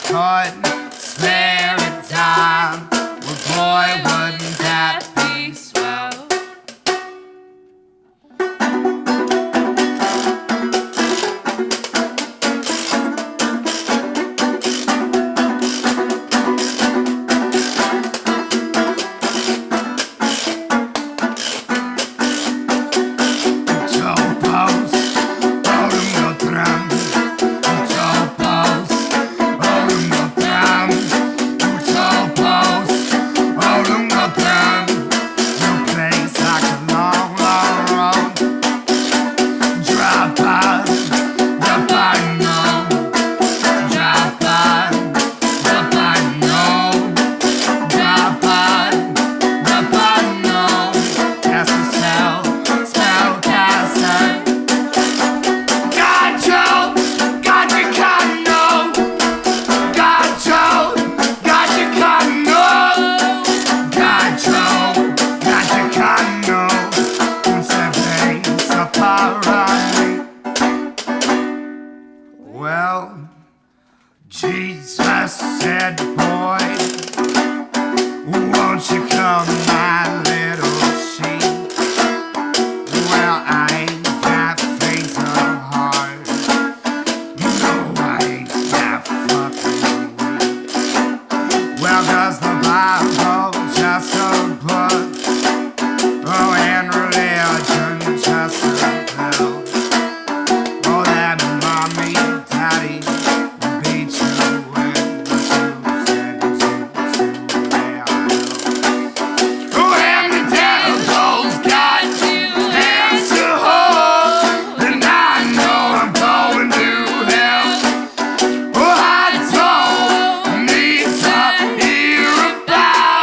couldn't spare a dime. Well, boy, wouldn't that be swell? Well, Jesus said, boy, won't you come, my little sheep? Well, I ain't that faint of heart. No, I ain't that fucking weak. Well, does the Bible just a book? Oh, and religion just a pill? Oh, that mommy, daddy beat you with the shoes and you they are ill. Oh, and the devil's got you hands to hold, and I know I'm going to hell. Oh, I don't need to hear about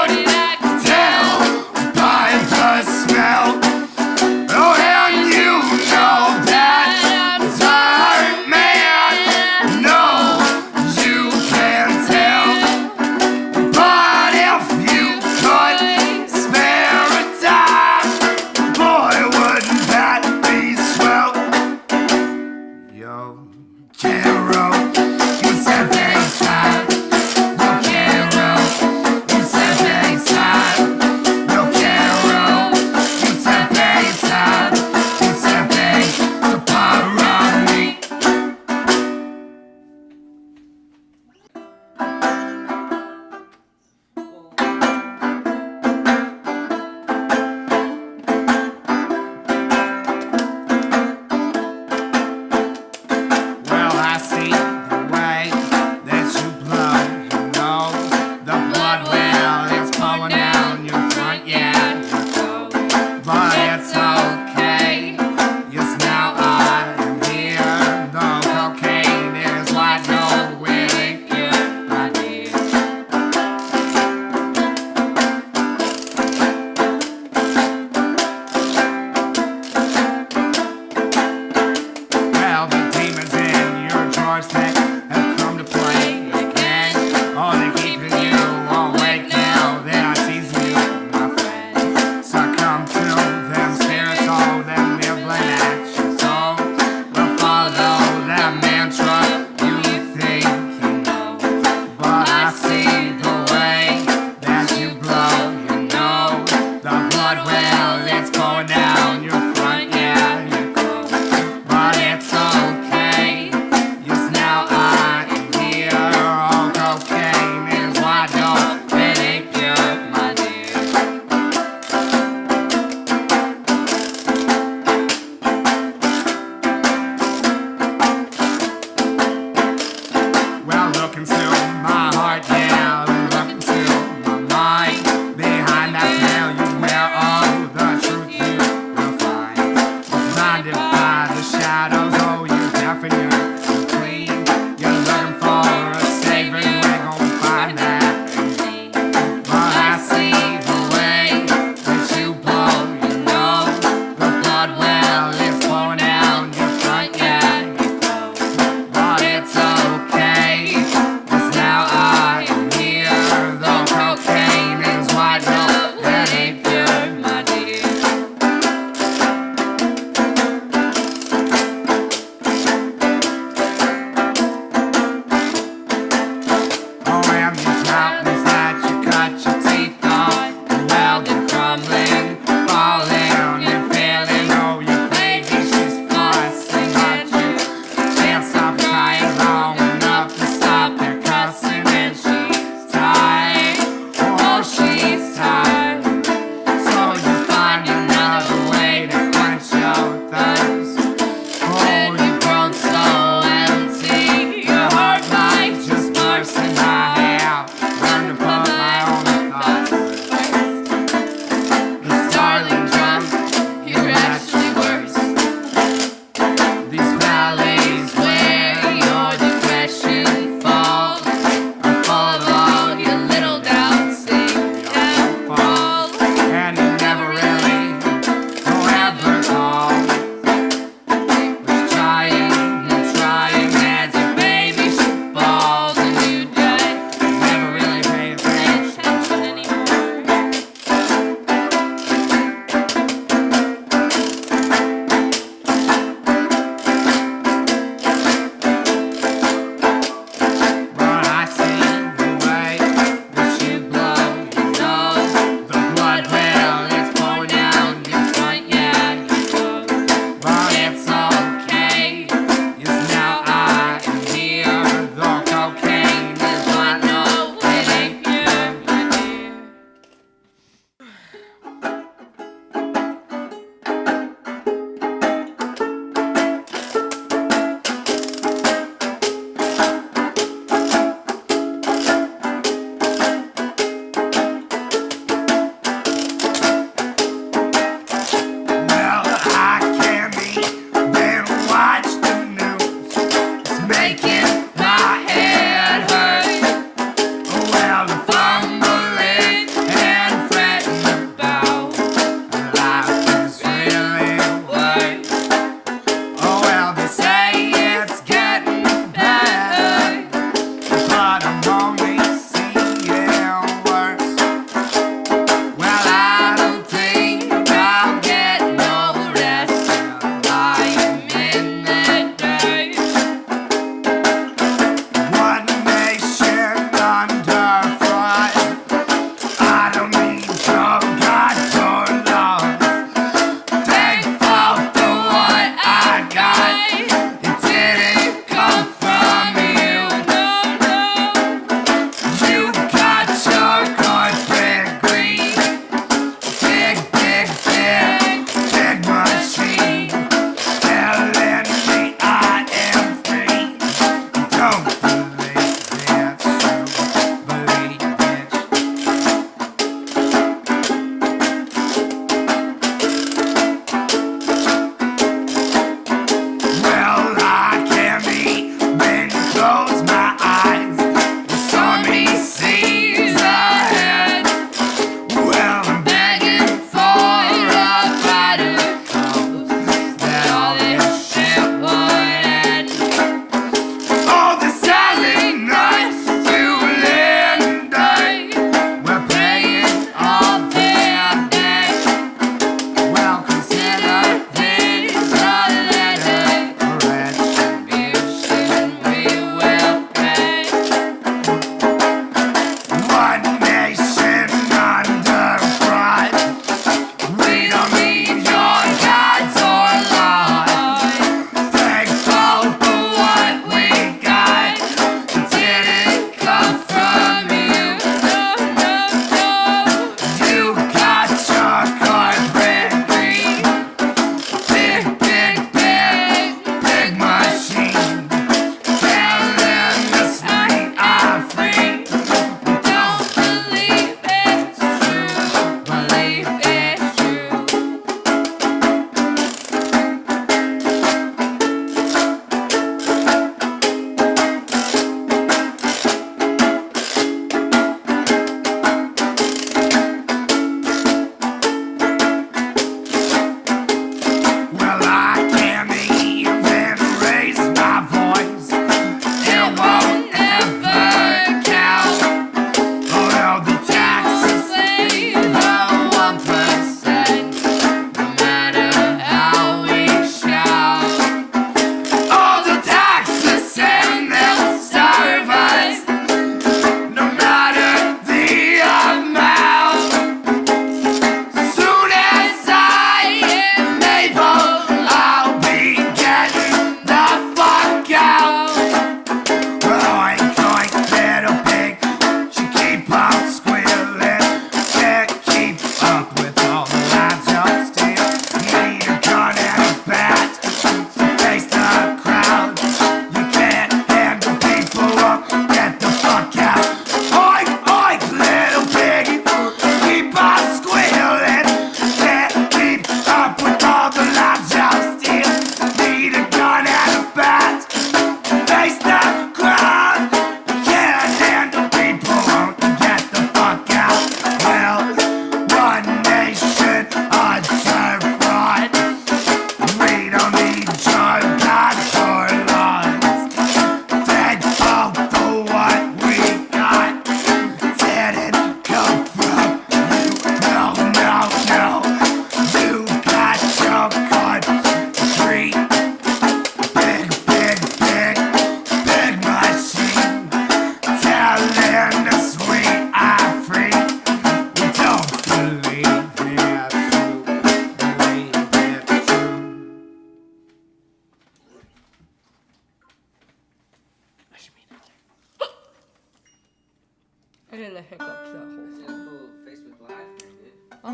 I did the hiccups that whole I see a cool Facebook Live thing, dude. Oh.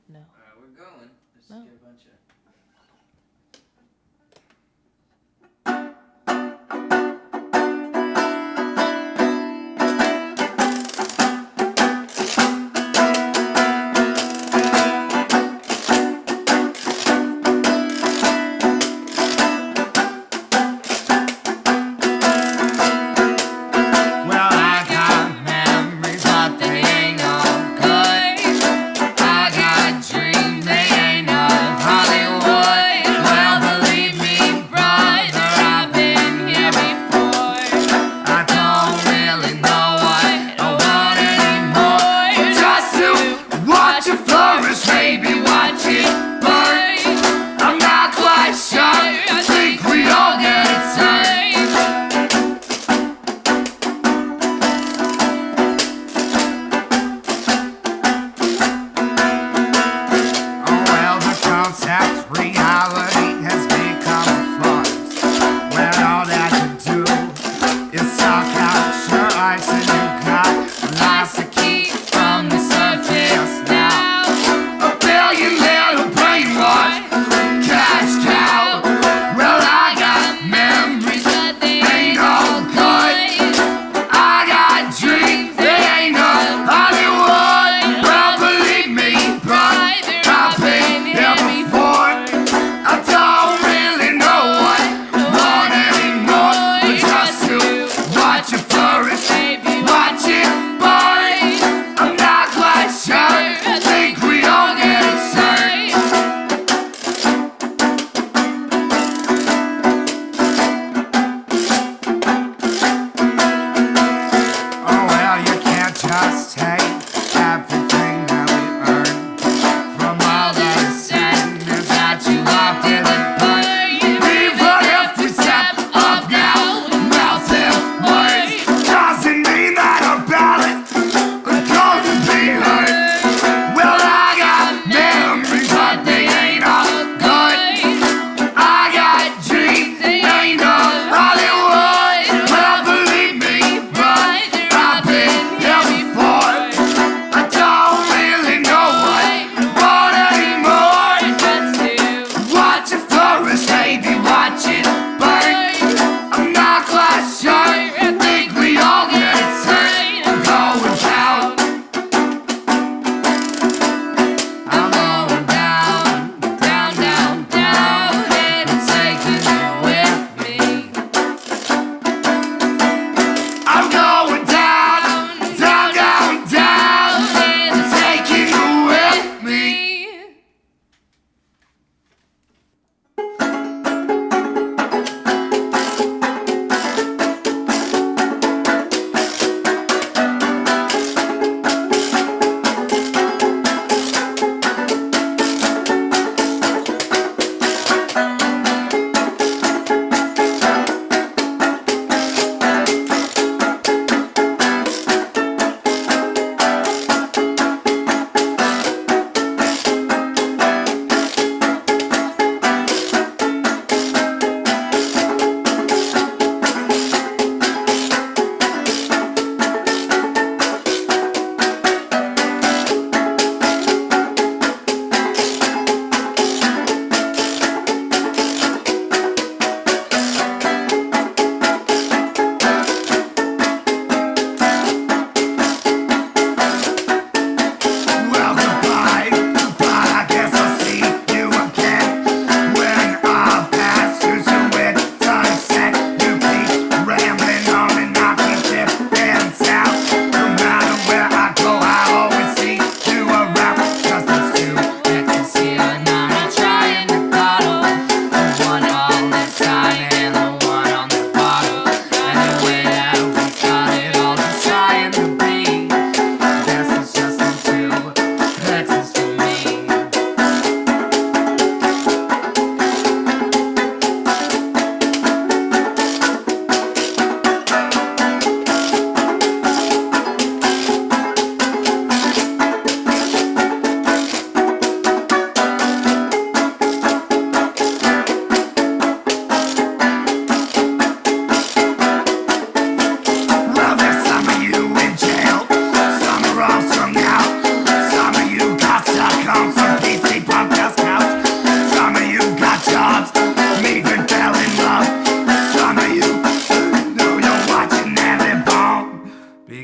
No. Alright, we're going. Let's No. just get a bunch of. Well, I got memories, but they ain't no good. I got dreams, they ain't no Hollywood. Well, believe me, brother, I've been here before. I don't really know what I want anymore. Just to watch it flourish, maybe watch it burn. I'm not quite sure, I think we all get a turn. Oh well, the concept reality has become a farce. When all that you do is suck out your eyes and you got lies to keep from the surface now. A billion little brainwashed cash cow. Well, I got memories, but they ain't all good. I got dreams, they ain't no Hollywood. Well, believe me, brother, I've been here before. I don't really know what I want anymore, but just to watch it flourish, maybe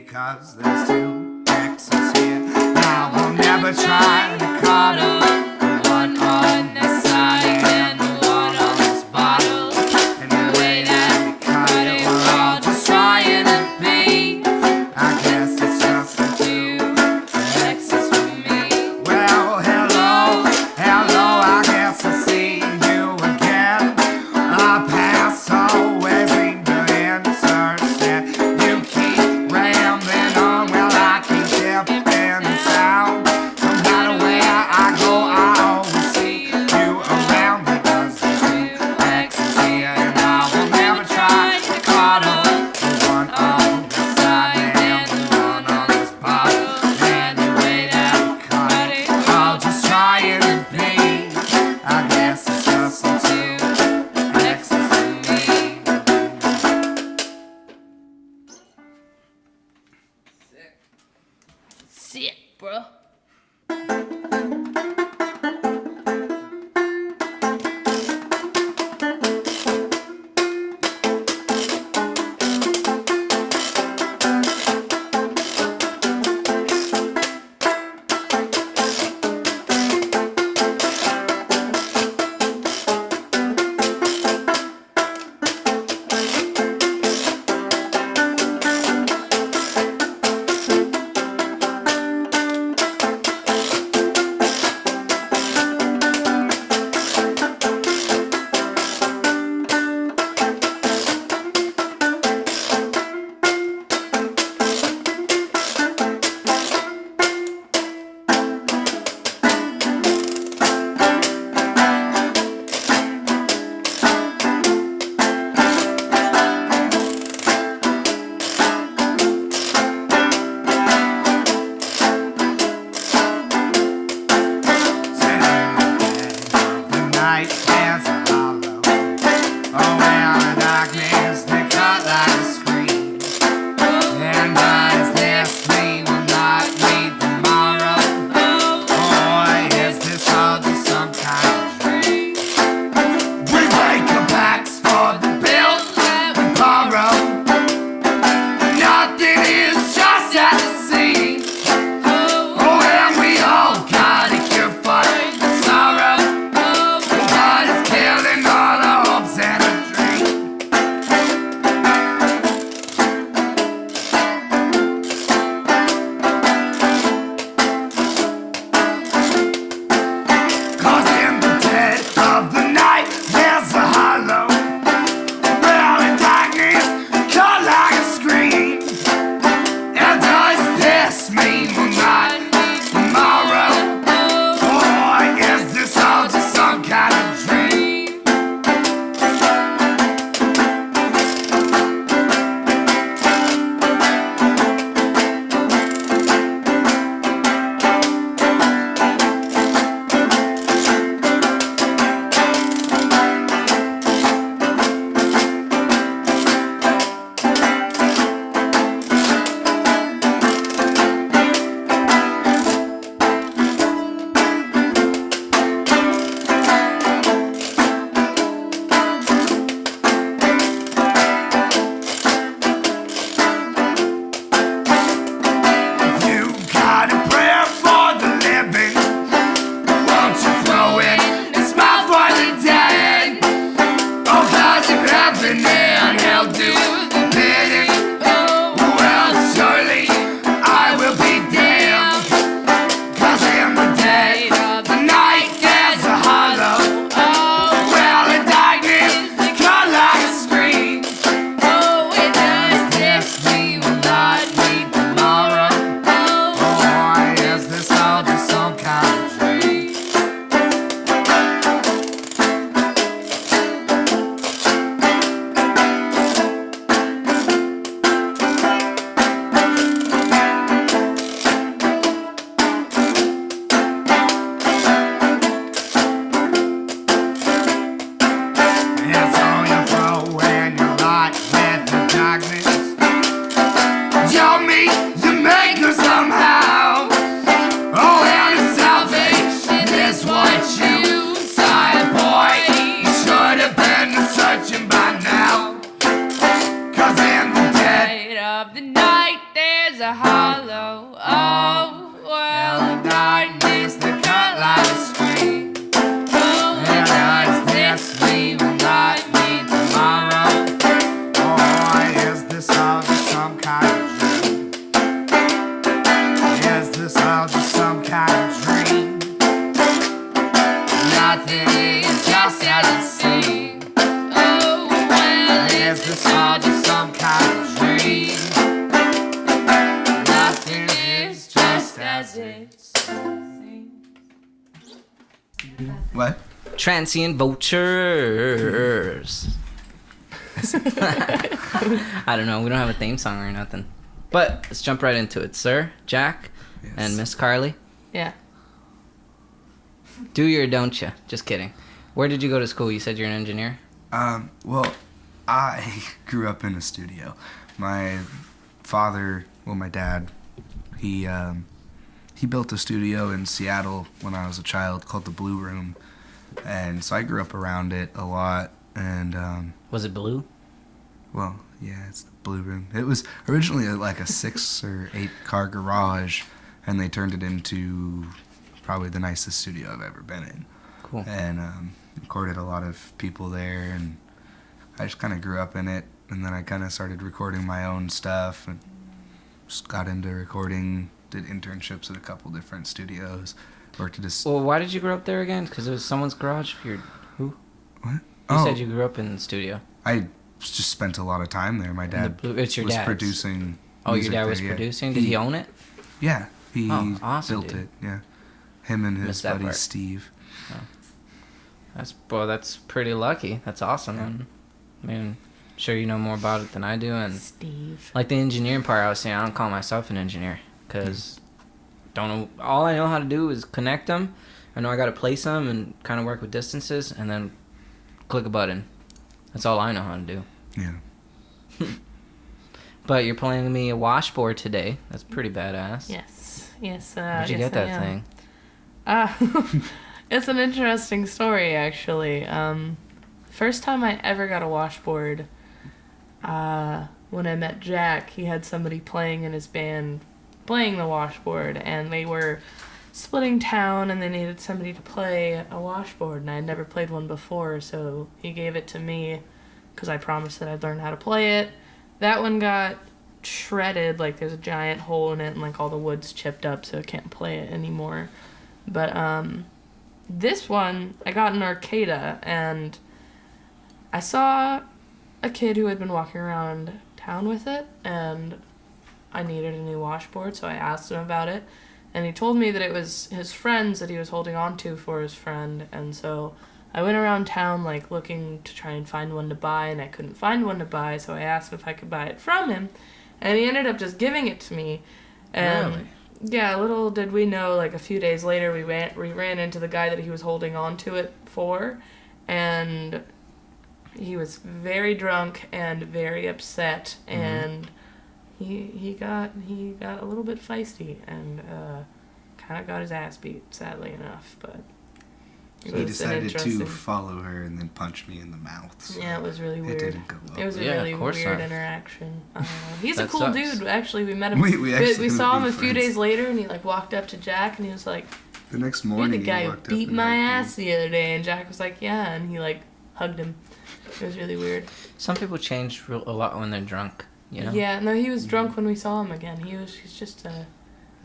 because there's two X's here. I will never try to cuddle the one on this side and the one on this bottle. And the way that we cut it, we're all just trying to be. I guess it's just the two X's for me. Well, hello, I guess I see you again. Our past always seem to intersect. You keep rambling on, well, I keep dipping the sound. No matter where I go, I always see you around because there's two X's here, and I will never try to cuddle the one on this side and the one on this bottle. And the way that we cut it, I'll just try it to be. I guess it's just the two X's for me. Sick. Sick, bro. The night has a hollow. Oh, and the darkness they cut like a scream. And does this mean we'll not meet tomorrow? Or is this all just some kind of dream? We break our backs for the bills that we borrow. Nothing is just as it seems. Oh, and we all got a cure for the sorrow. But it's killing all our hopes and our dreams. Cause in the dead of the night, there's a hollow. Well, in darkness, cut like a scream. And does this mean we'll not meet tomorrow? Or is this all just some kind of dream? You got a prayer for the living. Won't you throw it and smile for the dead? Oh, cause if heaven and hell do the bidding, well, surely I will be damned. Cause in the dead of the night there's a hollow. Well, in darkness they cut like a scream. Does this mean we'll not meet tomorrow? Or is this all just some kind of dream? And so you throw in your lot with the darkness. You'll meet the maker somehow. Oh, and it's salvation is what you sign, boy. You should have been searching by now. Cause in the dead Of the night. light, there's a hollow. Oh, well, the darkness that cut like a stream. Oh, the darkness we will not meet tomorrow. Oh, is this all just some kind of dream? Is this all just some kind of dream? Nothing is just as it seems. Oh, well, Is this all just some kind of dream? nothing is just as it seems. What? Transient Vultures. I don't know. We don't have a theme song or nothing. But let's jump right into it, sir, Jack, Yes. and Miss Carly. Yeah. Do you or don't you? Just kidding. Where did you go to school? You said you're an engineer? Well, I grew up in a studio. My father, well, my dad, he built a studio in Seattle when I was a child called the Blue Room, and so I grew up around it a lot. And Was it blue? well, yeah, it's the Blue Room. It was originally like a 6 or 8 car garage, and they turned it into probably the nicest studio I've ever been in. Cool. And recorded a lot of people there, and I just kind of grew up in it. And then I kind of started recording my own stuff, and just got into recording. Did internships at a couple different studios. Worked at a Well, why did you grow up there again? Because it was someone's garage? Who? what? You said you grew up in the studio. I just spent a lot of time there. My dad It's your was dad's. producing. Oh, your music dad there, was yeah. producing? Did he own it? Yeah, he Oh, awesome, built dude. it. Yeah, him and his Missed that buddy part. Steve. That's pretty lucky. That's awesome. Yeah. And, I mean, sure you know more about it than I do. And Steve. like the engineering part, I was saying I don't call myself an engineer because don't know. All I know how to do is connect them. I know I got to place them and kind of work with distances, and then click a button. That's all I know how to do. Yeah. But you're playing me a washboard today. That's pretty badass. Yes. Yes. Where'd you yes, get I that am. thing? It's an interesting story, actually. First time I ever got a washboard, when I met Jack, he had somebody playing in his band, playing the washboard, and they were splitting town, and they needed somebody to play a washboard, and I had never played one before, so he gave it to me, because I promised that I'd learn how to play it. That one got shredded, like there's a giant hole in it, and like all the wood's chipped up, so I can't play it anymore. But this one I got in Arcata, and I saw a kid who had been walking around town with it, and I needed a new washboard, so I asked him about it, and he told me that it was his friend's that he was holding on to for his friend, and so I went around town like looking to try and find one to buy, and I couldn't find one to buy, so I asked if I could buy it from him, and he ended up just giving it to me. And Really? yeah, little did we know, like a few days later we ran into the guy that he was holding on to it for, and he was very drunk and very upset, and he got a little bit feisty and kind of got his ass beat, sadly enough, but it He was an decided interesting- to follow her and then punch me in the mouth. So Yeah, it was really it weird. didn't go well. It was a Yeah, of really course weird not. interaction. He's a That cool sucks. dude. Actually, we met him. We actually saw him would a be few friends. days later, and he like walked up to Jack, and he was like, The next "You're morning, the he guy who walked up beat and my hugged ass me. the other day." And Jack was like, "Yeah," and he like hugged him. It was really weird. Some people change a lot when they're drunk. You know? Yeah, no, he was drunk when we saw him again. He's just I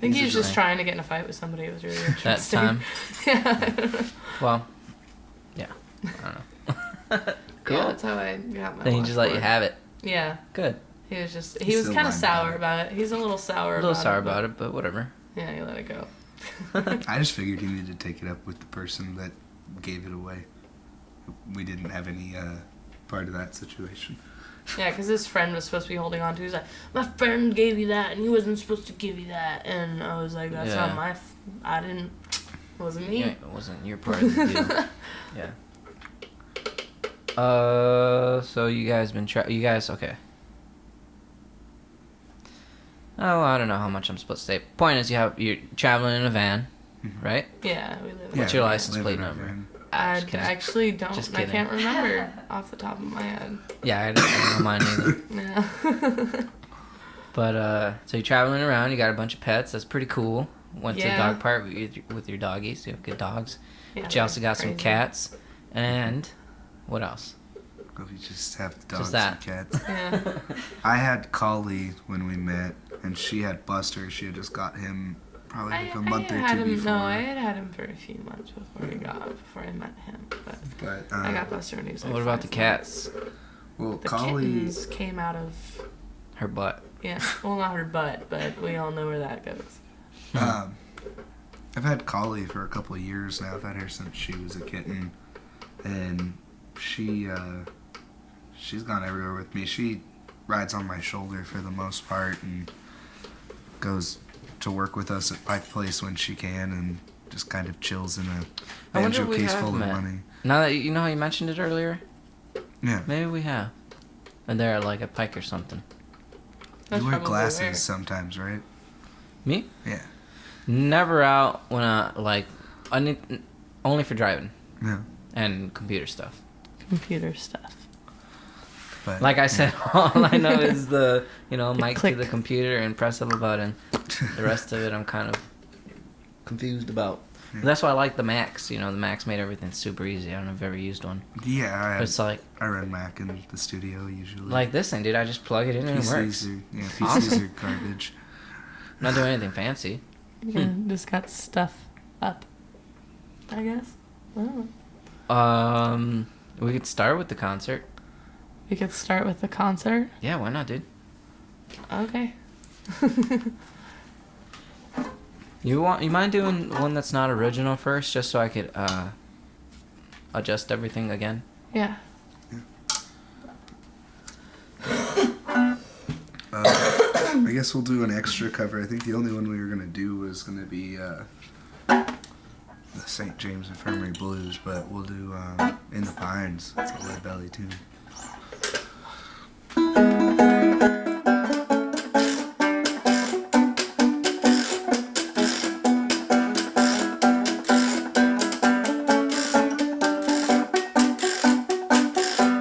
think He's he was a just drunk. trying to get in a fight with somebody. It was really That interesting. time. Yeah. Well, yeah. I don't know. Cool. Yeah, that's how I got my Then he just let you washboard. have it. Yeah. Good. He was just He's was still kind of lying sour about it. about it. He's a little sour A little about sour it. about it, but whatever. Yeah, he let it go. I just figured he needed to take it up with the person that gave it away. We didn't have any part of that situation. Yeah, because his friend was supposed to be holding on to. He's like, "My friend gave you that, and he wasn't supposed to give you that." And I was like, "That's Yeah. not my. I didn't. It wasn't me." Yeah, it wasn't your part of the deal. Yeah. So you guys okay. Oh, I don't know how much I'm supposed to say. Point is, you're traveling in a van, right? Yeah, we live. What's Yeah, your we license live plate in a number? van. I Just kidding. actually don't. Just I kidding. can't remember off the top of my head. Yeah, I don't know mine either. Yeah. But so you're traveling around. You got a bunch of pets. That's pretty cool. Went to the Yeah. dog park with your doggies. You have good dogs. Yeah, But you also they're got some crazy. cats. And what else? We just have dogs Just that. and cats. Yeah. I had Collie when we met, and she had Buster. She had just got him probably like a month or had two him, before. No, I had him for a few months before I met him. But But I got Buster when he was like What about the 5 cats? months. well, The Collie. kittens came out of, Her butt. yeah, well, not her butt, but we all know where that goes. I've had Collie for a couple of years now. I've had her since she was a kitten, and she's gone everywhere with me. She rides on my shoulder for the most part and goes to work with us at Pike Place when she can, and just kind of chills in a I wonder banjo if we case have full of met. money. Now that you know how you mentioned it earlier, Yeah, maybe we have. And they're like a Pike or something. That's you wear probably glasses where. sometimes, right? Me? Yeah. Never out when I need only for driving Yeah. and computer stuff. Computer stuff. But Like I said, all I know is the mic click. to the computer and press of a button. The rest of it I'm kind of confused about. Yeah. That's why I like the Macs. The Macs made everything super easy. I don't know if you've ever used one. yeah, But it's like I run Mac in the studio usually. this thing, dude. I just plug it in and it works. PCs Awesome. are garbage. I'm not doing anything fancy. Yeah, just got stuff up, I guess. I don't know. We could start with the concert. We could start with the concert. Yeah, why not, dude? Okay. You mind doing one that's not original first, just so I could adjust everything again? Yeah. I guess we'll do an extra cover. I think the only one we were gonna do was gonna be the St. James Infirmary Blues, but we'll do In the Pines. It's a Lead Belly tune.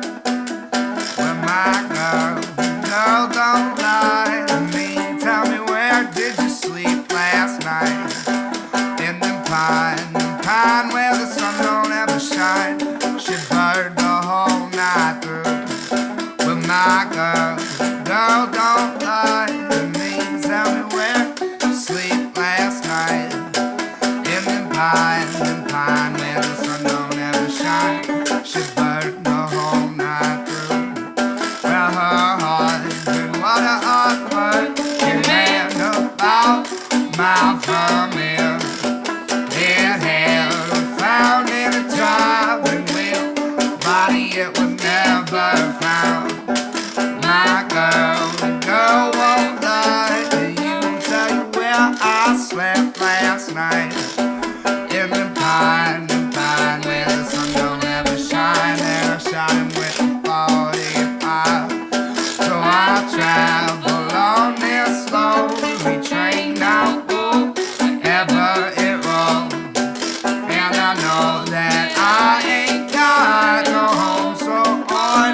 Well, my girl, don't lie to me. Tell me, where did you sleep last night? In the pine where the sun don't ever shine. She burned the whole night through. Well, my girl, don't lie to me. Tell me, where did you sleep last night? In the pine where the sun don't ever shine. She burned the whole night through. Well, her husband, what a awkward man about my family. It had found in a driving wheel, body it was never found. My girl won't lie to you, tell you where I slept last night. In the pine where the sun don't ever shine, and I shot him with a 45. So I travel on this lonely train now, ever it rolls. And I know that I ain't got no home, so on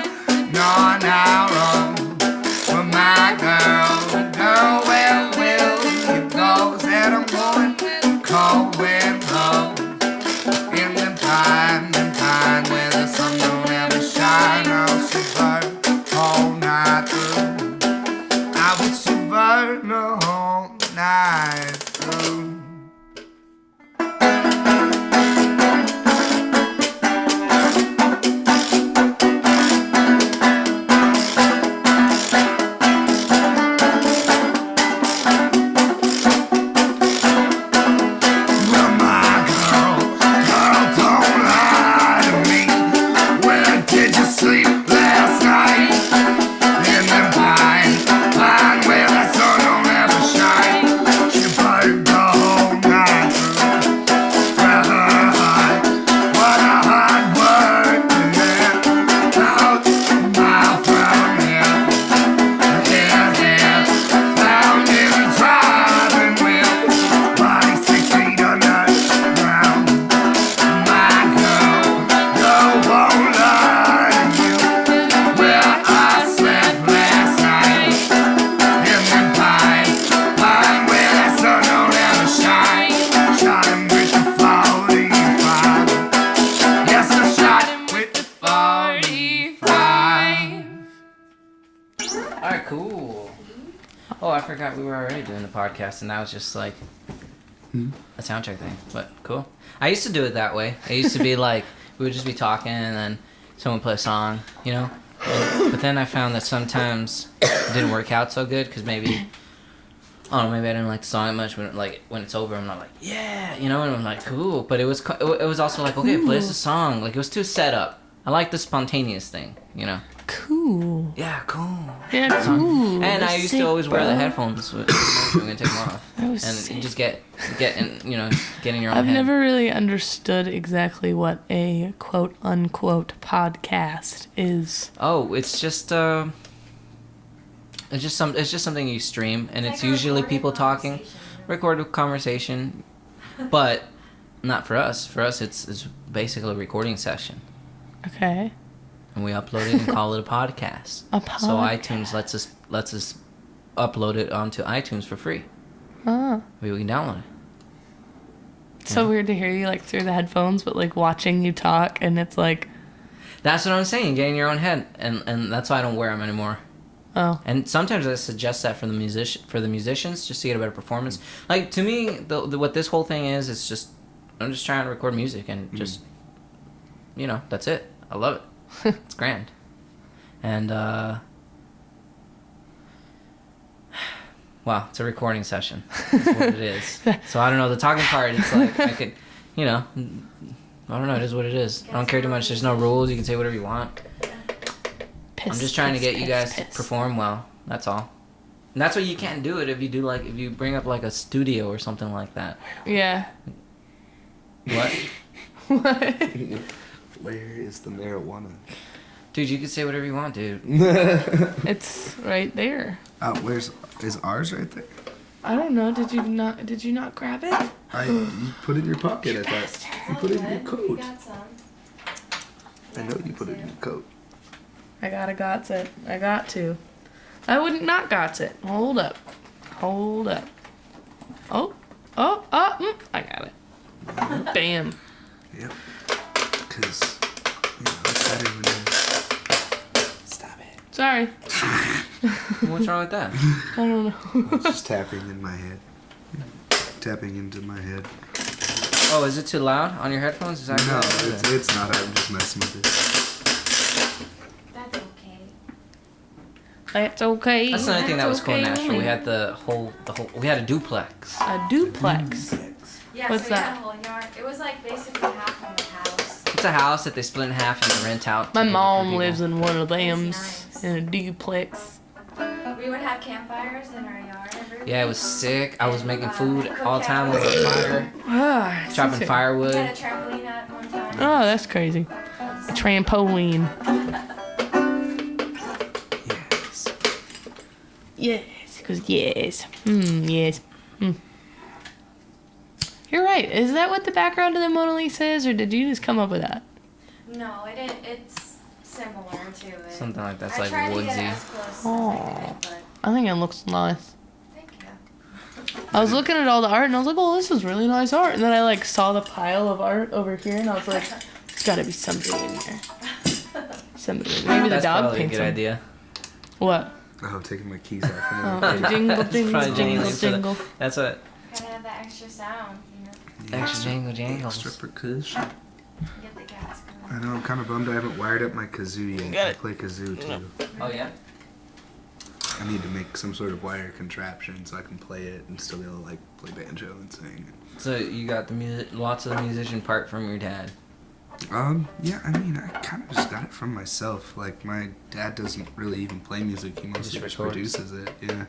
our own. Well, my girl, where will you go? Said I'm going cold wind blow. In the pine where the sun don't ever shine, I'll shiver the whole night through. I would shiver the whole night through. Well, my girl, don't lie to me. Where did you sleep last night? In the pine where the sun don't ever shine. She burned the whole Oh, I forgot we were already doing the podcast, and that was just like a soundcheck thing. But cool. I used to do it that way. It used to be like we would just be talking, and then someone would play a song, you know. But then I found that sometimes it didn't work out so good because maybe I don't know, maybe I didn't like the song that much. When it's over, I'm not like yeah, you know, and I'm like cool. But it was also like okay, play us a song. Like it was too set up. I like the spontaneous thing, you know. Cool. Yeah, cool. Yeah, cool. And I That's used sick, to always wear the bro. headphones. I'm gonna take them off, That was and sick. you just get in, you know, get in your own I've head. never really understood exactly what a quote unquote podcast is. Oh, it's just it's just something you stream, and it's like a usually recorded people talking, conversation. recorded conversation, but not for us. For us, it's basically a recording session, Okay. and we upload it and call it a podcast. A So podcast. iTunes lets us upload it onto iTunes for free. Ah. Maybe we can download it. It's so weird to hear you like through the headphones, but like watching you talk, and it's like, That's what I'm saying. Get in your own head, and that's why I don't wear them anymore. oh, And sometimes I suggest that for the musicians, just to get a better performance. Like to me, the what this whole thing is, it's just I'm just trying to record music and just, you know, that's it. I love it. It's grand. And wow, it's a recording session. That's what it is. So I don't know the talking part. It's like I could, you know, I don't know. It is what it is. I don't care too much. There's no rules. You can say whatever you want. piss. I'm just trying to piss, get you piss, guys to piss. perform well. That's all. And that's why you can't do it if you do like if you bring up like a studio or something like that. Yeah. What? What? Where is the marijuana? Dude, you can say whatever you want, dude. It's right there. Is ours right there? I don't know. Did you not grab it? You put it in your pocket, I thought. You put it in your You coat. got some. I know you put it in your coat. I gotta got it. I got to. I wouldn't not got it. Hold up. Hold up. Oh. I got it. Bam. Yep. Because, you know, it's better when you... Stop it. Sorry. What's wrong with that? I don't know. It's just tapping in my head. Tapping into my head. Oh, is it too loud on your headphones? Is that No, good? it's not. I'm just messing with it. That's okay. That's okay. That's another thing that was cool in That's okay Nashville. with We me. had the whole we had a duplex. A duplex. Yeah, What's so that? we had a whole yard. It was like basically half of the house. It's a house that they split in half and they rent out. to My different mom people. lives in one of them Nice. in a duplex. We would have campfires in our yard. Every Yeah, it was sick. I was making food all the time with a fire, Ah, chopping We firewood. had a trampoline at one time. Oh, that's crazy. A trampoline. Yes. Yes, because yes. Yes. You're right. Is that what the background of the Mona Lisa is, or did you just come up with that? No, it's similar to it. Something like that's I like tried to woodsy. get as close as I Aw. could, but I think it looks nice. thank you. I was looking at all the art and I was like, oh, this is really nice art. And then I like saw the pile of art over here and I was like, there's got to be somebody in here. Somebody. Maybe the That's dog probably a paints good them. idea. What? Oh, taking my keys off. Oh, jingle, It's jingle, probably jingle, jingling for the- jingle. That's what Gotta have that extra sound, you know. extra jingle jangles. Extra percussion. Get the cats I going. know, I'm kind of bummed I haven't wired up my kazoo yet. Got I it. play kazoo too. Oh yeah. I need to make some sort of wire contraption so I can play it and still be able to like play banjo and sing. So you got the lots of the musician part from your dad. Yeah, I mean, I kind of just got it from myself. Like, my dad doesn't really even play music. He mostly just records. produces it. Yeah.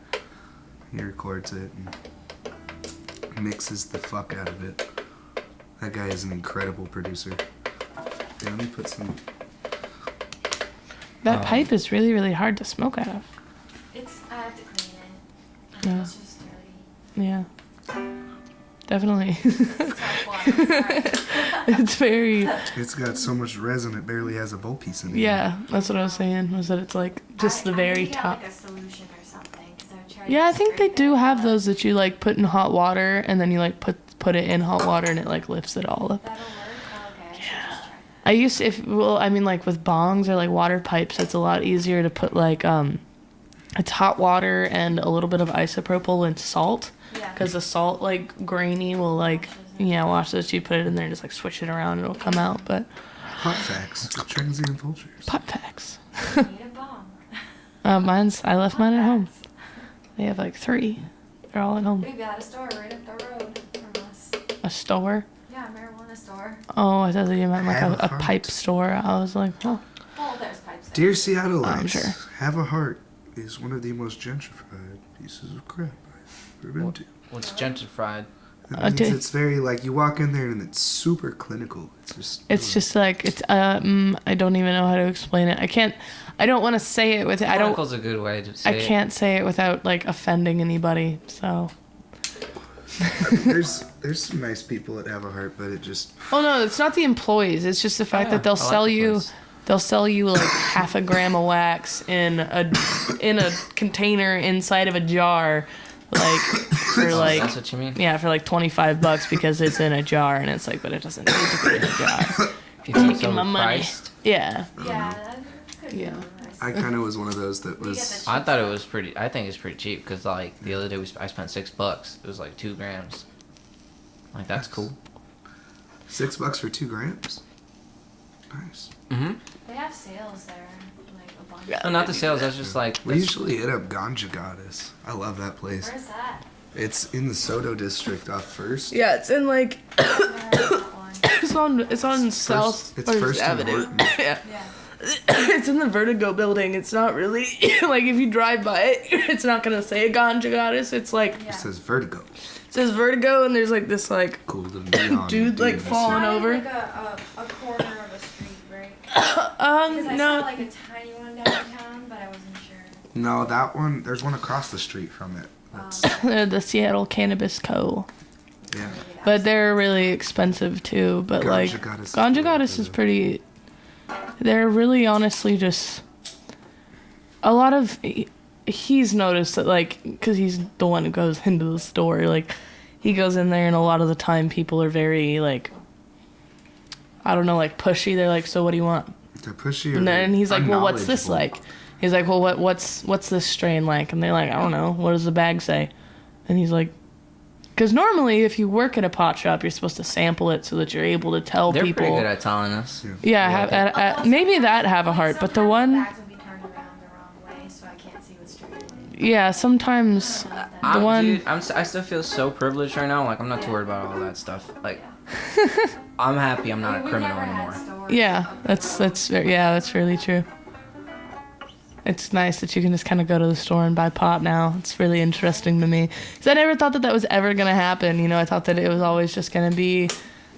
He records it and mixes the fuck out of it. That guy is an incredible producer. Yeah, let me put some... That pipe is really, really hard to smoke out of. I have to clean it. Yeah. It's just dirty. Yeah. Definitely. It's tough one. Sorry. It's very, It's got so much resin, it barely has a bowl piece in it. yeah, that's what I was saying, was that it's like just the I very need to have, top. like a solution or something, 'cause I've tried Yeah, I to think they scrape do it, have but those that you like put in hot water and then you like put it in hot water and it like lifts it all up. That'll work. Oh, okay, I should just try I used to, like with bongs or like water pipes, it's a lot easier to put like It's hot water and a little bit of isopropyl and salt. Yeah. Because the salt, like, grainy will, like, wash this. You put it in there, just, like, swish it around, it'll come out. But Hot facts. Transient Vultures. pot facts. Need a bomb. I left mine at home. They have, like, 3. They're all at home. We've got a store right up the road from us. A store? Yeah, marijuana store. Oh, I thought that you meant, like, Have a a heart. pipe store. I was like, oh. Oh, there's pipes there. Dear Seattleites, I'm sure. Have a Heart is one of the most gentrified pieces of crap I've ever been to. What's gentrified? That means Okay. it's very, like, you walk in there and it's super clinical. It's just like, I don't even know how to explain it. I don't want to say it with, I don't, Clinical's a good way to say I it. can't say it without, like, offending anybody, so. I mean, there's some nice people that have a heart, but it just... Oh no, it's not the employees. It's just the fact that they'll I like sell the you, place. they'll sell you like half a gram of wax in a container inside of a jar, like for Oh, like that's what you mean? yeah, for like $25 because it's in a jar, and it's like, but it doesn't need to be in a jar. You think Taking my money. overpriced? Yeah. Yeah, that could be Yeah. nice. I kind of was one of those that You get was... the I thought it was pretty. I think it's pretty cheap because like the other day I spent $6. It was like 2 grams. Like that's cool. $6 for 2 grams? Nice. Mm-hmm. They have sales there, like a bunch. Yeah. No, not the sales. That's just like We that's- usually hit up Ganja Goddess. I love that place. Where's that? It's in the Soto district off First. Yeah, it's in like I've never heard of that one. it's on South it's First First and Avenue. Horton. Yeah. Yeah. It's in the Vertigo building. It's not really like if you drive by it, it's not gonna say a Ganja Goddess. It's like Yeah. It says Vertigo. it says Vertigo, and there's like this like Cool little neon Dude, like, in the falling Not in, over. like a corner of a street, right? Because I no. saw like a tiny one downtown, but I wasn't sure. No, that one. There's one across the street from it. That's, The Seattle Cannabis Co. yeah. But they're really expensive too. But Ganja like Goddess is Ganja pretty Goddess is good. pretty. They're really honestly just a lot of. He's noticed that like because he's the one who goes into the store. Like he goes in there and a lot of the time people are very like. I don't know, like pushy. They're like, so what do you want? They're pushy. Or And then he's like, well, what's this unknowledgeable. like? He's like, well, what's this strain like? And they're like, I don't know. What does the bag say? And he's like, because normally if you work at a pot shop, you're supposed to sample it so that you're able to tell they're people. pretty good at telling us. Yeah, maybe that have a heart, but the one, Bags would be turned around the wrong way, so I can't see what's straight. yeah, sometimes the one. Dude, I still feel so privileged right now. Like I'm not too worried about all that stuff. Like I'm happy I'm not a criminal anymore. Yeah, that's really true. It's nice that you can just kind of go to the store and buy pot now. It's really interesting to me. Because I never thought that was ever going to happen. You know, I thought that it was always just going to be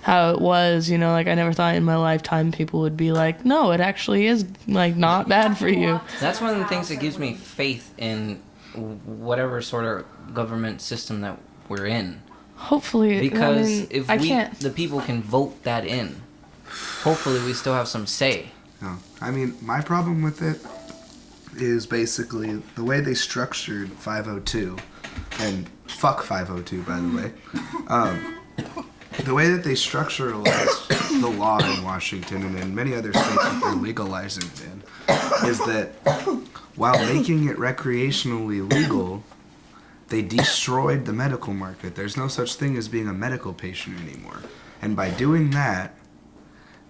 how it was. You know, like I never thought in my lifetime people would be like, no, it actually is like not bad for you. That's one of the things that gives me faith in whatever sort of government system that we're in. Hopefully, Because I mean, if I we, can't. the people can vote that in, hopefully we still have some say. No, I mean my problem with it is basically the way they structured 502, and fuck 502 by the way. The way that they structuralized the law in Washington and in many other states that they're legalizing it in is that while making it recreationally legal, they destroyed the medical market. There's no such thing as being a medical patient anymore. And by doing that,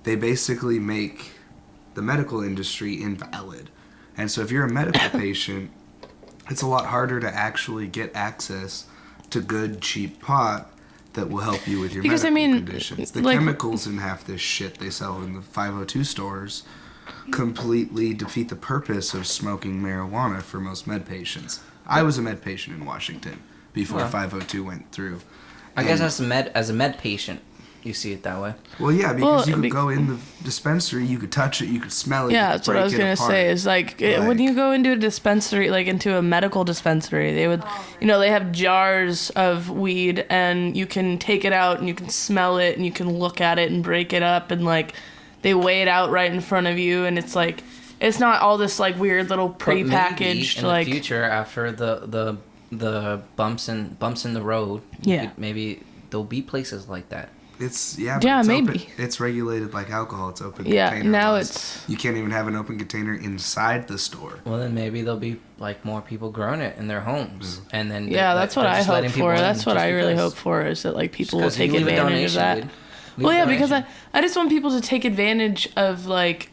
they basically make the medical industry invalid. And so if you're a medical patient, it's a lot harder to actually get access to good, cheap pot that will help you with your Because, I medical mean, conditions. The like- chemicals in half this shit they sell in the 502 stores completely defeat the purpose of smoking marijuana for most med patients. I was a med patient in Washington before Yeah. 502 went through. I guess And- as a med patient, you see it that way. Well, yeah, because Well, you could go in the dispensary, you could touch it, you could smell it. Yeah, you could that's what I was break it gonna apart. say. Is like when Like- you go into a dispensary, like into a medical dispensary, they would, you know, they have jars of weed, and you can take it out and you can smell it and you can look at it and break it up, and like they weigh it out right in front of you, and it's like it's not all this like weird little But maybe prepackaged in like the future, after the bumps in the road, Yeah. maybe there'll be places like that. It's but Yeah, it's maybe. open. It's regulated like alcohol. It's open Yeah, container. now laws. it's- You can't even have an open container inside the store. Well, then maybe there'll be like more people growing it in their homes, and then Yeah, that's what they're I just hope letting people for. in That's what just I really because. hope for, is that like people will 'Cause you take leave a advantage of donation, that. dude. Leave Well, a yeah, because donation. I just want people to take advantage of, like,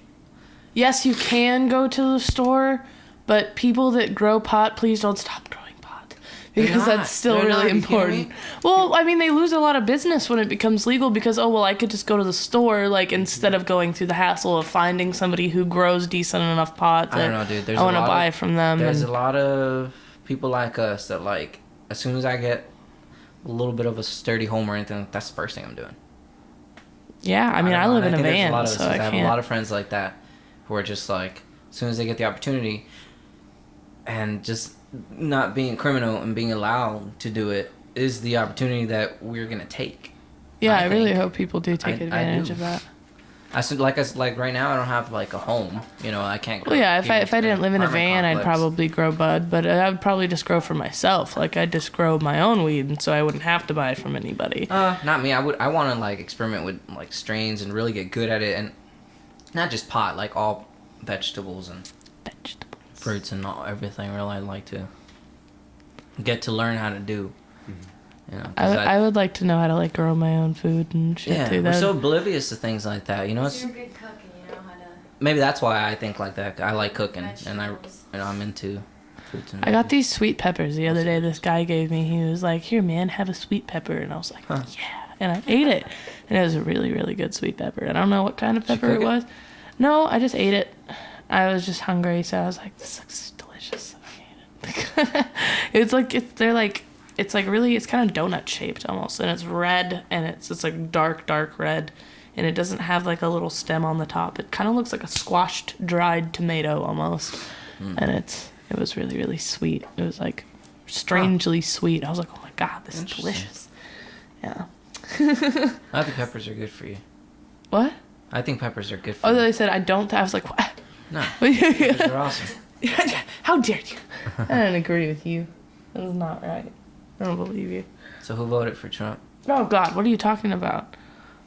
yes, you can go to the store, but people that grow pot, please don't stop growing pot. Because They're not. that's still They're really not. You kidding important. me? Well, I mean, they lose a lot of business when it becomes legal because, oh, well, I could just go to the store, like, instead of going through the hassle of finding somebody who grows decent enough pot I that don't know, dude. There's I want a to lot buy of, from them. There's and- a lot of people like us that, like, as soon as I get a little bit of a sturdy home or anything, that's the first thing I'm doing. yeah, I mean, don't I know, live and in a think there's van, lot of us, so 'cause I have a lot can't. of friends like that who are just like, as soon as they get the opportunity, and just not being criminal and being allowed to do it is the opportunity that we're gonna take. Yeah, I really think. hope people do take I advantage do. of that. I said, like right now, I don't have like a home. You know, I can't. Go Well, yeah, if I here didn't live in a apartment van, I'd complex. probably grow bud, but I would probably just grow for myself. Like, I'd just grow my own weed, and so I wouldn't have to buy it from anybody. Not me. I want to like experiment with like strains and really get good at it, and not just pot, like all vegetables and Vegetables. fruits and everything. Really, I'd like to get to learn how to do. You know, 'cause I would like to know how to, like, grow my own food and shit, yeah, too. we're That so oblivious to things like that. You know, it's You're a good cook and you know how to. maybe that's why I think like that. I like cooking, and Vegetables. I'm into fruits and I got veggies. these sweet peppers the other day. This guy gave me. He was like, "Here, man, have a sweet pepper," and I was like, Huh. "Yeah," and I ate it, and it was a really, really good sweet pepper. And I don't know what kind of Did you pepper it cook it? was. No, I just ate it. I was just hungry, so I was like, "This looks delicious." I ate it. It's like really, it's kind of donut shaped almost, and it's red, and it's like dark red, and it doesn't have like a little stem on the top. It kind of looks like a squashed dried tomato almost, and it was really, really sweet. It was like strangely sweet. I was like, oh my god, this is Interesting. delicious. Yeah. I think peppers are good for you. What? I think peppers are good for Oh, you. they said I don't. I was like, what? No, peppers are awesome. How dare you? I don't agree with you. That is not right. I don't believe you. So who voted for Trump? Oh God, what are you talking about?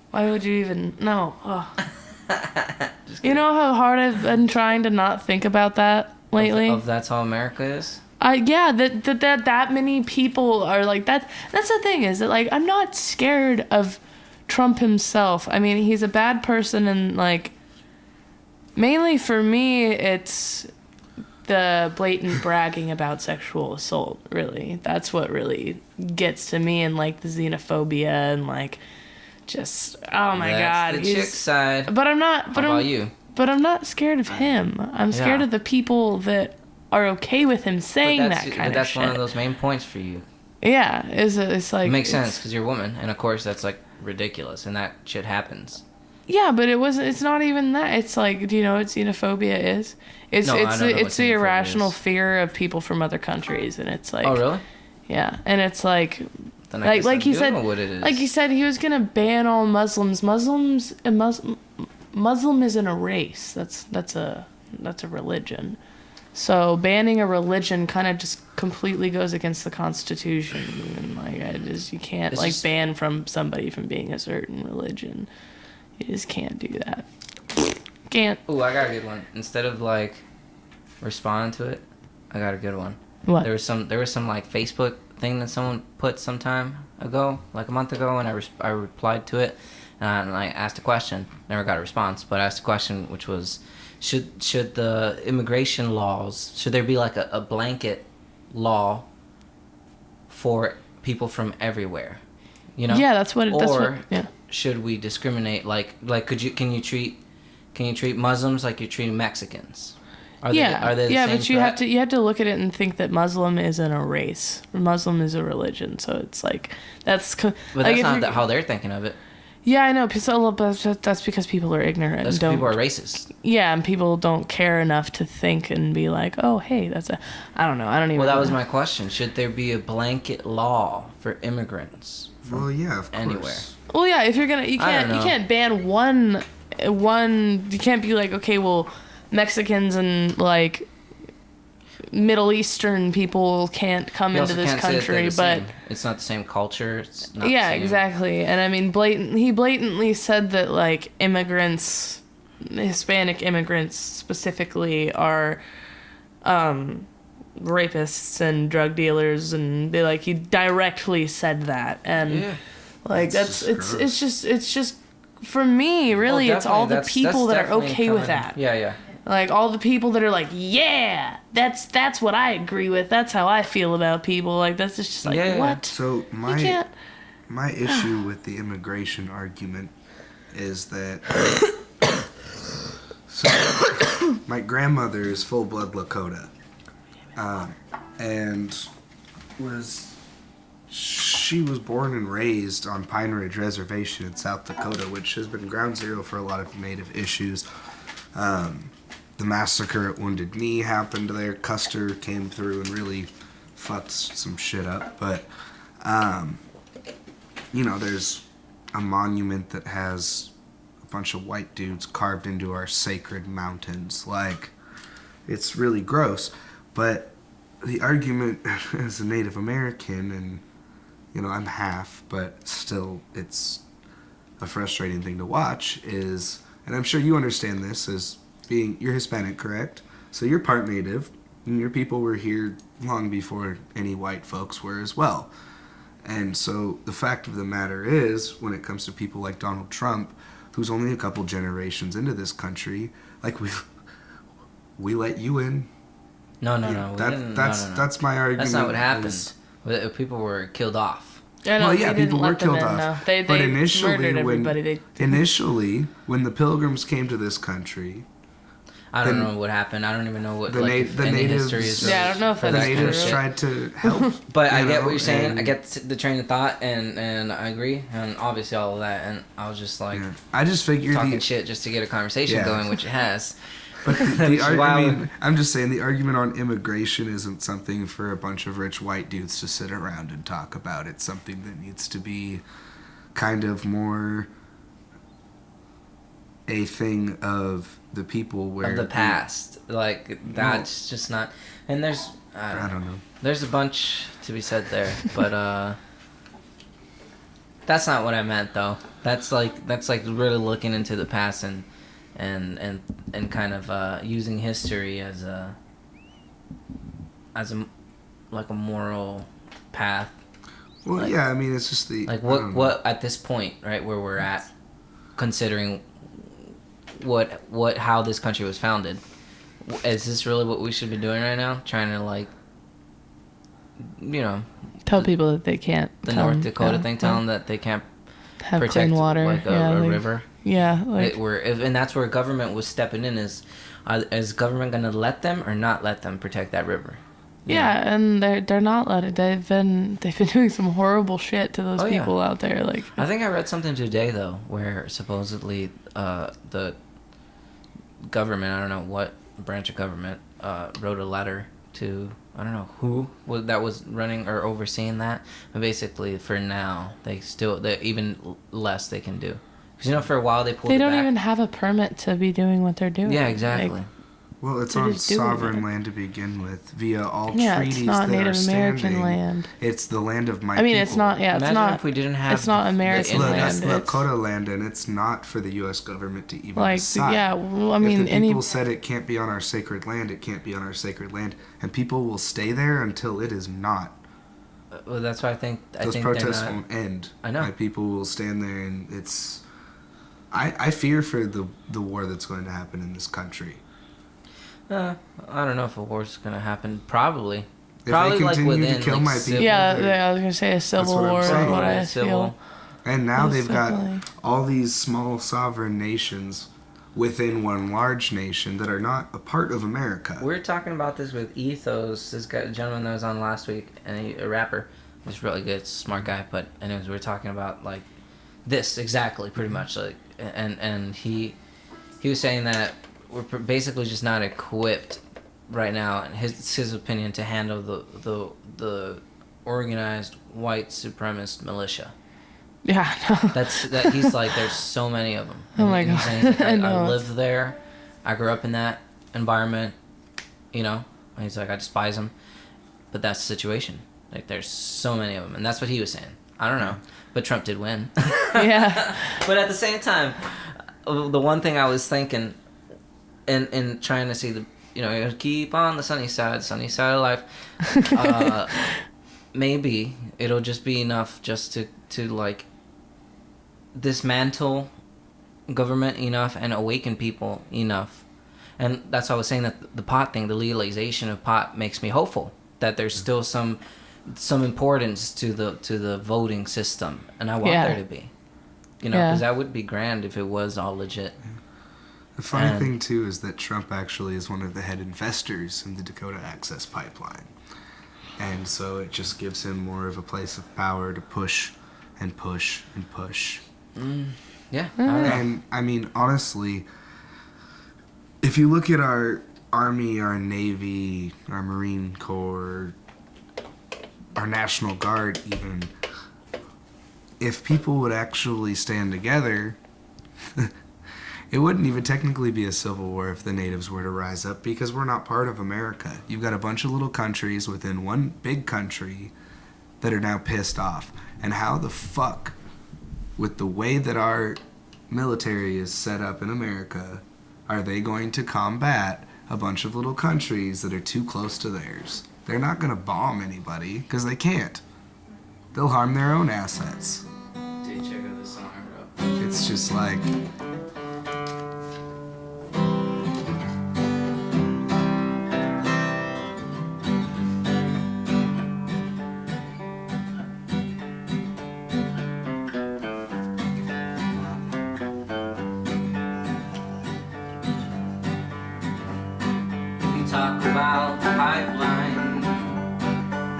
Why would you even? No. Oh. You know how hard I've been trying to not think about that lately. Of that's how America is. Yeah, that many people are like that. That's the thing, is that, like, I'm not scared of Trump himself. I mean, he's a bad person, and, like, mainly for me, it's the blatant bragging about sexual assault. Really, that's what really gets to me, and, like, the xenophobia, and, like, just, oh my That's God, the chick side. But I'm not. But How about I'm, you? But I'm not scared of him. I'm scared Yeah. of the people that are okay with him saying But that kind of that's shit. one of those main points for you. Yeah, it's like It makes it's- sense because you're a woman, and of course that's like ridiculous, and that shit happens. Yeah, but it wasn't. It's not even that. It's like, do you know what xenophobia is? It's No, I it's don't know the, what it's the xenophobia irrational is. fear of people from other countries, and it's like, Oh really? yeah, and it's like Then I guess like I he do said, know what it is. like he said, he was gonna ban all Muslims. Muslim isn't a race. That's a religion. So banning a religion kind of just completely goes against the Constitution, and like you can't It's like just- ban from somebody from being a certain religion. You just can't do that. Can't. Ooh, I got a good one. Instead of like responding to it, I got a good one. What? There was some like Facebook thing that someone put some time ago, like a month ago, and I replied to it, and I asked a question. Never got a response, but I asked a question, which was, should the immigration laws, should there be like a blanket law for people from everywhere? You know? Yeah, that's what. That's what. Or Yeah. should we discriminate? Like can you treat Muslims like you're treating Mexicans? Are they the yeah, same but you have to look at it and think that Muslim isn't a race. Muslim is a religion, so it's like that's. But like that's if not you're- how they're thinking of it. Yeah, I know. That's because people are ignorant That's and 'cause don't. people are racist. Yeah, and people don't care enough to think and be like, oh, hey, that's a. I don't know. I don't even. Well, that was know. my question. Should there be a blanket law for immigrants? Well, yeah, of course. Anywhere. Well, yeah. If you're gonna, I don't know. you can't ban one. You can't be like, okay, well, Mexicans and like. Middle Eastern people can't come You into also this can't say that they're country, the but same. It's not the same culture. It's not yeah, the same. exactly. And I mean, he blatantly said that like immigrants, Hispanic immigrants specifically, are rapists and drug dealers, and he directly said that. And Yeah. like That's it's just just for me, really, it's all the That's people that are definitely okay with coming- that. Yeah. Like all the people that are like, yeah, that's what I agree with. That's how I feel about people. Like that's just like Yeah. what? So You can't. my issue with the immigration argument is that so my grandmother is full blood Lakota, and she was born and raised on Pine Ridge Reservation in South Dakota, which has been ground zero for a lot of Native issues. The massacre at Wounded Knee happened there. Custer came through and really fucked some shit up. But, there's a monument that has a bunch of white dudes carved into our sacred mountains. Like, it's really gross. But the argument as a Native American, and, I'm half, but still it's a frustrating thing to watch, is, and I'm sure you understand this as you're Hispanic, correct? So you're part Native, and your people were here long before any white folks were as well. And so the fact of the matter is, when it comes to people like Donald Trump, who's only a couple generations into this country, like we let you in. No. We didn't- That's my argument. That's not what happened. is- People were killed off. Well, yeah, they didn't people were let them killed in, off. no. They But murdered everybody. Initially, when the Pilgrims came to this country, I don't know what happened. I don't even know what the any natives- history is. Yeah, I don't know if for the that's that kind of natives shit. tried to help. But I you get know, what you're saying. and- I get the train of thought, and I agree, and obviously all of that. And I was just like Yeah. I just figured talking shit just to get a conversation Yeah. going, which it has. But Which is why I would- I'm just saying the argument on immigration isn't something for a bunch of rich white dudes to sit around and talk about. It's something that needs to be kind of more a thing of the people where of the past. Like that's just not. And there's I don't know. There's a bunch to be said there, but that's not what I meant though. That's like really looking into the past and kind of using history as a like a moral path. Well, like- yeah, I mean it's just the Like I don't know. what at this point, right, where we're at, considering how this country was founded. Is this really what we should be doing right now? Trying to like, Tell people that they can't. the North Dakota thing, tell them that they can't have protect clean water. like yeah, a like, river. Yeah, like And that's where government was stepping in. Is government gonna let them or not let them protect that river? yeah, and they're not letting. They've been doing some horrible shit to those Oh, yeah. people out there. Like I think I read something today though, where supposedly the government, I don't know what branch of government, wrote a letter to, I don't know who that was running or overseeing that, but basically for now they even less they can do, because for a while they pulled they it don't back. even have a permit to be doing what they're doing. Yeah, exactly. Like, Well, it's They're on just doing sovereign it. land to begin with, via all yeah, treaties it's not that are Native American standing. land. It's the land of my I mean, people. it's not. Yeah, it's Imagine not. if we didn't have It's not the American Look, land. that's It's Lakota land, and it's not for the U.S. government to even like decide. yeah. Well, I If mean, the people said it can't be on our sacred land, it can't be on our sacred land, and people will stay there until it is not. Well, that's why I think Those they're protests not. won't end. I know. My people will stand there, and it's. I fear for the war that's going to happen in this country. I don't know if a war's gonna happen. Probably. they Probably like continue to within kill like my civil- people, yeah, they're- I was gonna say a civil what I'm war is saying. what I Civil. feel. And now Most they've got definitely. all these small sovereign nations within one large nation that are not a part of America. We were talking about this with Ethos, this guy, gentleman that was on last week, and a rapper. He's really good, smart guy. But anyways, we were talking about like this exactly, pretty much like, and he was saying that we're basically just not equipped right now, and his opinion, to handle the organized white supremacist militia. Yeah. That he's like, there's so many of them. Oh my And he's God. saying, I know. I lived there. I grew up in that environment. He's like, I despise them. But that's the situation. Like, there's so many of them. And that's what he was saying. I don't know. But Trump did win. Yeah. But at the same time, the one thing I was thinking in trying to see the, you know, keep on the sunny side of life, maybe it'll just be enough just to like dismantle government enough and awaken people enough. And that's why I was saying that the pot thing, the legalization of pot, makes me hopeful that there's still some importance to the voting system, and I want there to be, you know, because that would be grand if it was all legit. The funny thing too is that Trump actually is one of the head investors in the Dakota Access Pipeline, and so it just gives him more of a place of power to push and push and push. Yeah, I don't know. And I mean, honestly, if you look at our Army, our Navy, our Marine Corps, our National Guard even, if people would actually stand together, it wouldn't even technically be a civil war if the natives were to rise up, because we're not part of America. You've got a bunch of little countries within one big country that are now pissed off. And how the fuck, with the way that our military is set up in America, are they going to combat a bunch of little countries that are too close to theirs? They're not going to bomb anybody, because they can't. They'll harm their own assets. Dude, check out this song I wrote. It's just like... Talk about the pipeline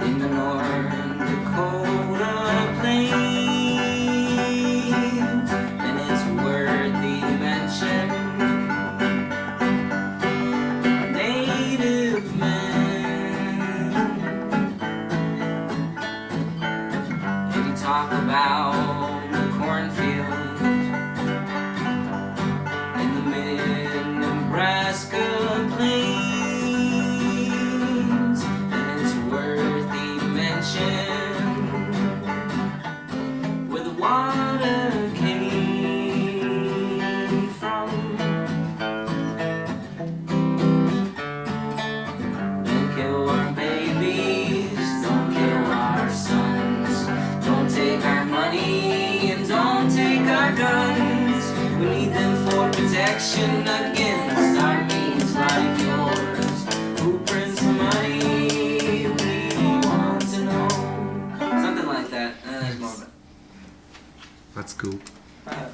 in the North Dakota plains, and it's worthy mention. Native men, if you talk about the cornfield in the mid-Nebraska plains, where the water came from. Don't kill our babies, don't kill our sons, don't take our money and don't take our guns. We need them for protection against our means like yours. Who prints the money? That's cool. I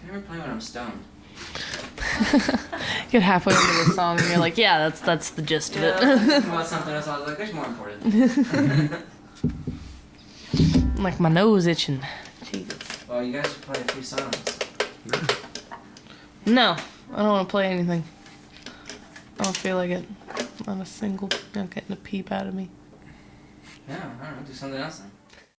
never play when I'm stoned. Get halfway into the song and you're like, yeah, that's the gist of I was it. thinking about something else. I was like, there's more important. Like my nose itching. Jesus. Well, you guys should play a few songs. No, I don't want to play anything. I don't feel like it. Not a single. Not getting a peep out of me. Yeah, I don't know. Do something else then.